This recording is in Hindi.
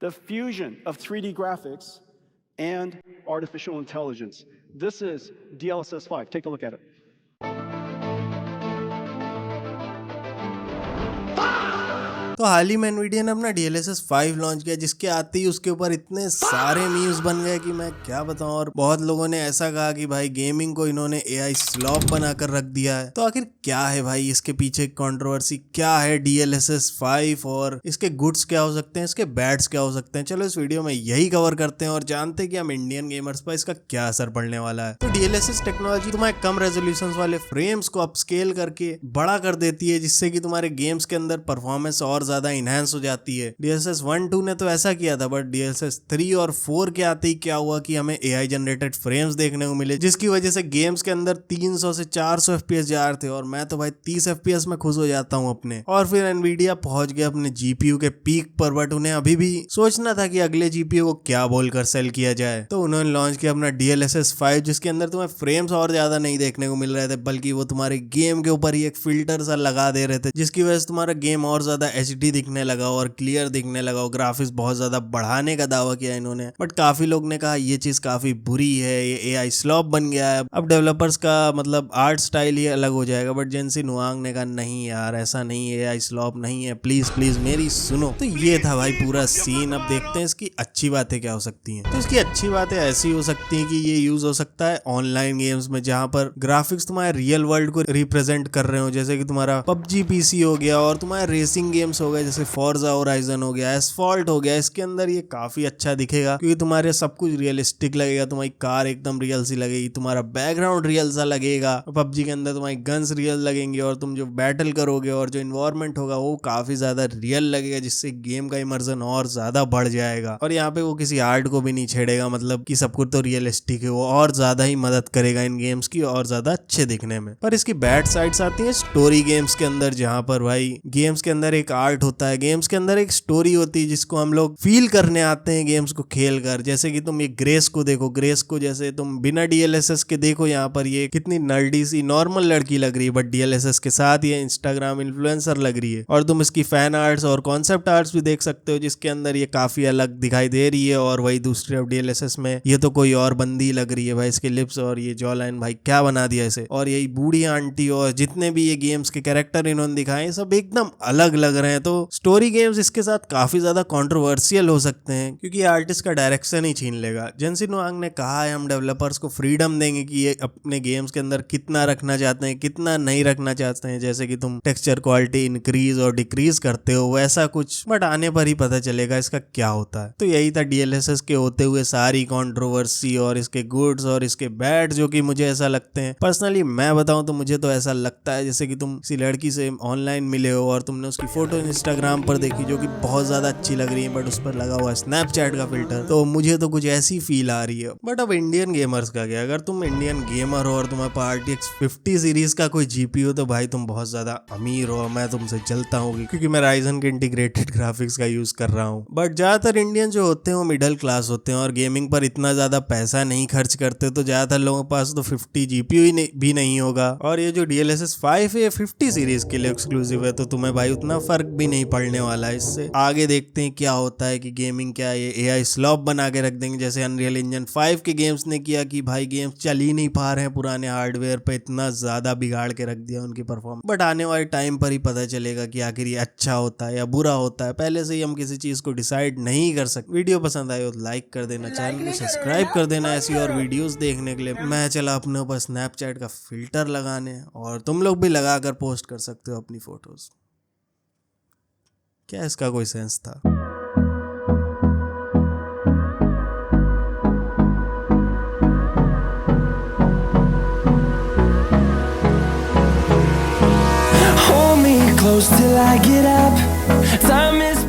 the fusion of 3D graphics and artificial intelligence. This is DLSS 5. Take a look at it. तो हाल ही में एनवीडिया ने अपना DLSS 5 लॉन्च किया, जिसके आते ही उसके ऊपर इतने सारे मीम्स बन गए कि मैं क्या बताऊं। और बहुत लोगों ने ऐसा कहा कि भाई गेमिंग को इन्होंने AI स्लॉप बनाकर रख दिया है। तो आखिर क्या है भाई इसके पीछे कंट्रोवर्सी, क्या है DLSS 5 और इसके गुड्स क्या हो सकते हैं, इसके बैड्स क्या हो सकते हैं। चलो इस वीडियो में यही कवर करते हैं और जानते हैं कि हम इंडियन गेमर्स पर इसका क्या असर पड़ने वाला है। तो DLSS टेक्नोलॉजी तुम्हारे कम रेजोल्यूशन वाले फ्रेम्स को अपस्केल करके बड़ा कर देती है, जिससे कि तुम्हारे गेम्स के अंदर परफॉर्मेंस और ज्यादा इनहेंस हो जाती है। DLSS 1-2 ने तो ऐसा किया था, बट DLSS 3 और 4 के आते ही क्या हुआ कि हमें AI जनरेटेड फ्रेम्स देखने को मिले, जिसकी वजह से गेम्स के अंदर 300 से 400 FPS जा रहे थे और मैं तो भाई 30 FPS में खुश हो जाता हूं अपने। और फिर एनवीडिया पहुंच गया अपने GPU के पीक पर, बट उन्हें अभी भी सोचना था कि अगले GPU को क्या बोलकर सेल किया जाए। तो उन्होंने लॉन्च किया अपना DLSS 5, जिसके अंदर तुम्हें फ्रेम्स और ज्यादा नहीं देखने को मिल रहे थे, बल्कि वो तुम्हारे गेम के ऊपर ही एक फिल्टर सा लगा दे रहे थे, जिसकी वजह से तुम्हारा गेम और ज्यादा HD दिखने लगा और क्लियर दिखने लगा। ग्राफिक्स बहुत ज्यादा बढ़ाने का दावा किया इन्होंने, बट काफी लोग ने कहा ये चीज काफी बुरी है, ये AI स्लॉप बन गया है, अब डेवलपर्स का मतलब आर्ट स्टाइल ही अलग हो जाएगा। बट जेंसिन हुआंग ने कहा नहीं यार, ऐसा नहीं है, AI स्लॉप नहीं है, प्लीज प्लीज मेरी सुनो। तो ये था भाई पूरा सीन। अब देखते हैं इसकी अच्छी बातें क्या हो सकती हैं। तो इसकी अच्छी बातें ऐसी हो सकती हैं कि ये यूज हो सकता है ऑनलाइन गेम्स में, जहां पर ग्राफिक्स तुम्हारे रियल वर्ल्ड को रिप्रेजेंट कर रहे हो, जैसे कि तुम्हारा PUBG PC हो गया और तुम्हारे रेसिंग गेम्स हो गए जैसे Forza Horizon हो गया, एस्फॉल्ट हो गया। इसके अंदर ये काफी अच्छा दिखेगा क्योंकि तुम्हारे सब कुछ रियलिस्टिक लगेगा, तुम्हारी कार एकदम रियल सी लगेगी, तुम्हारा बैकग्राउंड रियल सा लगेगा। PUBG के अंदर तुम्हारी गन्स रियल लगेंगे और तुम जो बैटल करोगे और जो इन्वायरमेंट होगा वो काफी ज्यादा रियल लगेगा, जिससे गेम का इमर्जन और ज्यादा बढ़ जाएगा। और यहाँ पे वो किसी आर्ट को भी नहीं छेड़ेगा, मतलब कि सब कुछ तो रियलिस्टिक है, वो और ज्यादा ही मदद करेगा इन गेम्स की और ज्यादा अच्छे दिखने में। पर इसकी बैड साइड्स आती है स्टोरी गेम्स के अंदर, जहाँ पर भाई गेम्स के अंदर एक आर्ट होता है, गेम्स के अंदर एक स्टोरी होती है जिसको हम लोग फील करने आते हैं गेम्स को खेल कर। जैसे कि तुम ये ग्रेस को देखो, ग्रेस को जैसे तुम बिना DLSS के देखो, यहाँ पर ये कितनी नर्डी सी नॉर्मल लड़की लग रही है, बट DLSS के साथ ये इंस्टाग्राम इन्फ्लुएंसर लग रही है। और तुम इसकी फैन आर्ट्स और कॉन्सेप्ट आर्ट्स भी देख सकते हो, जिसके अंदर ये काफी अलग दिखाई दे रही है। और वही दूसरी अब DLSS में ये तो कोई और बंदी लग रही है भाई, इसके लिप्स और ये जॉ लाइन भाई क्या बना दिया इसे। और यही बूढ़ी आंटी और जितने भी ये गेम्स के कैरेक्टर इन्होंने दिखाए सब एकदम अलग लग रहे हैं। तो स्टोरी गेम्स इसके साथ काफी ज्यादा कंट्रोवर्शियल हो सकते हैं, क्योंकि आर्टिस्ट का डायरेक्शन ही छीन लेगा। जेंसिन हुआंग ने कहा है हम डेवलपर्स को फ्रीडम देंगे कि ये अपने गेम्स के अंदर कितना रखना चाहते हैं, कितना नहीं रखना चाहते हैं, जैसे कि तुम टेक्सचर क्वालिटी इंक्रीज और डिक्रीज करते हो वैसा कुछ, बट आने पर ही पता चलेगा इसका क्या होता है। तो यही था DLSS के होते हुए सारी कंट्रोवर्सी और इसके गुड्स और इसके बैड, जो कि मुझे ऐसा लगते हैं। पर्सनली मैं बताऊं तो मुझे तो ऐसा लगता है जैसे कि तुम किसी लड़की से ऑनलाइन मिले हो और तुमने उसकी फोटो इंस्टाग्राम पर देखी जो कि बहुत ज्यादा अच्छी लग रही है, बट उस पर लगा हुआ स्नैपचैट का फिल्टर, तो मुझे तो कुछ ऐसी फील आ रही है। बट अब इंडियन गेमर्स का क्या, अगर तुम इंडियन गेमर हो और तुम्हारे पास RTX 50 सीरीज का कोई GPU हो तो भाई तुम बहुत ज्यादा अमीर हो, मैं तुमसे जलता हूँ क्योंकि मैं Ryzen के इंटीग्रेटेड ग्राफिक्स का यूज कर रहा हूँ। बट ज्यादातर इंडियन जो होते हैं वो मिडिल क्लास होते हैं और गेमिंग पर इतना ज्यादा पैसा नहीं खर्च करते, तो ज्यादातर लोगों के पास तो 50 GPU भी नहीं होगा। और ये जो DLSS 5 है 50 सीरीज के लिए एक्सक्लूसिव है, तो तुम्हें भाई उतना फर्क भी नहीं पड़ने वाला है इससे। आगे देखते हैं क्या होता है कि गेमिंग क्या ये AI स्लॉप बना के रख देंगे, जैसे अनरियल इंजन 5 के गेम्स ने किया कि भाई गेम्स चल ही नहीं पा रहे हैं पुराने हार्डवेयर पे, इतना ज्यादा बिगाड़ के रख दिया उनकी परफॉर्मेंस। बट आने वाले टाइम पर ही पता चलेगा कि आखिर ये अच्छा होता है या बुरा होता है, पहले से ही हम किसी चीज को डिसाइड नहीं कर सकते। वीडियो पसंद आए तो लाइक कर देना, चैनल को सब्सक्राइब कर देना ऐसी और वीडियोस देखने के लिए। मैं चला अपने ऊपर स्नैपचैट का फिल्टर लगाने, और तुम लोग भी लगा कर पोस्ट कर सकते हो अपनी फोटोज। क्या इसका कोई सेंस था? Hold me close till I get up. Time is